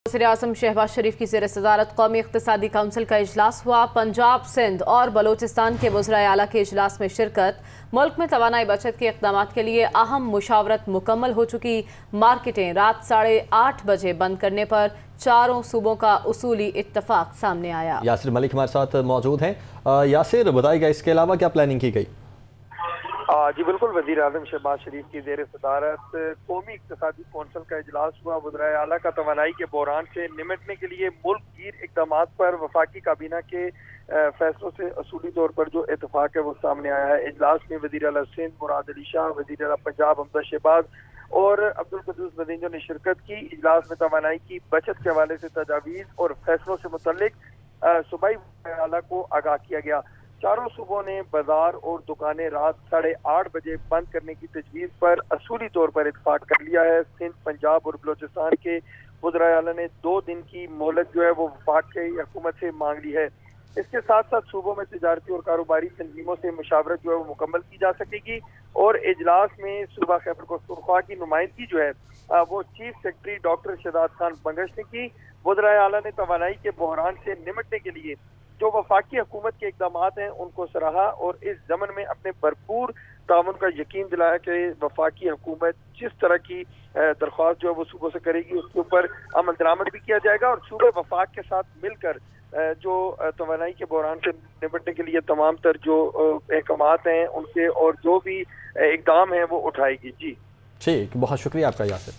वज़ीर-ए-आज़म शहबाज शरीफ की ज़ेर सदारत कौमी इक़्तिसादी काउंसिल का इजलास हुआ। पंजाब, सिंध और बलोचिस्तान के वज़राए आला के इजलास में शिरकत। मुल्क में तवानाई बचत के इक़दामात के लिए अहम मुशावरत मुकम्मल हो चुकी। मार्केटें रात 8:30 बजे बंद करने पर चारों सूबों का उसूली इत्तफाक सामने आया। यासिर मलिक हमारे साथ मौजूद हैं। यासिर, बताइएगा इसके अलावा क्या प्लानिंग की गई? जी बिल्कुल, वज़ीर-ए-आज़म शहबाज शरीफ की ज़ेर सदारत कौमी इक़्तिसादी कौंसिल का इजलास हुआ। वज़राए आला का तवानाई के बहरान से निमटने के लिए मुल्क गिर इक़दामात पर वफाकी काबीना के फैसलों से असूली तौर पर जो इत्तफाक है वो सामने आया है। इजलास में वज़ीर आला सिंध मुराद अली शाह, वज़ीर आला पंजाब हमजा शहबाज और अब्दुल कुद्दूस बदीन ने शिरकत की। इजलास में तवानाई की बचत के हवाले से तजावीज़ और फैसलों से मुतल्लिक सूबाई वज़ीर आला को आगाह किया गया। चारों सूबों ने बाजार और दुकानें रात 8:30 बजे बंद करने की तजवीज़ पर असूली तौर पर इत्तफाक कर लिया है। सिंध, पंजाब और बलोचिस्तान के वज़राए आला ने 2 दिन की मोहलत जो है वो वफाक की हुकूमत से मांग ली है। इसके साथ साथ सूबों में तिजारती और कारोबारी तंजीमों से मुशावरत जो है वो मुकम्मल की जा सकेगी और इजलास में सूबा खैबर पख्तूनख्वा की नुमाइंदगी जो है वो chief secretary doctor Shahzad Khan Bangash ने की। वज़राए आला ने तवानाई के बहरान से निमटने के लिए जो वफाकी हुकूमत के इक़दामात हैं उनको सराहा और इस ज़मन में अपने भरपूर ताउन का यकीन दिलाया कि वफाकी हुकूमत जिस तरह की दरख्वास्त जो है वो सूबों से करेगी उसके ऊपर अमल दरामद भी किया जाएगा और सूबे वफाक के साथ मिलकर जो तवानाई के बहरान से निपटने के लिए तमाम तर जो अहकामात हैं उनके और जो भी इक़दाम हैं वो उठाएगी। जी ठीक, बहुत शुक्रिया आपका यासिर।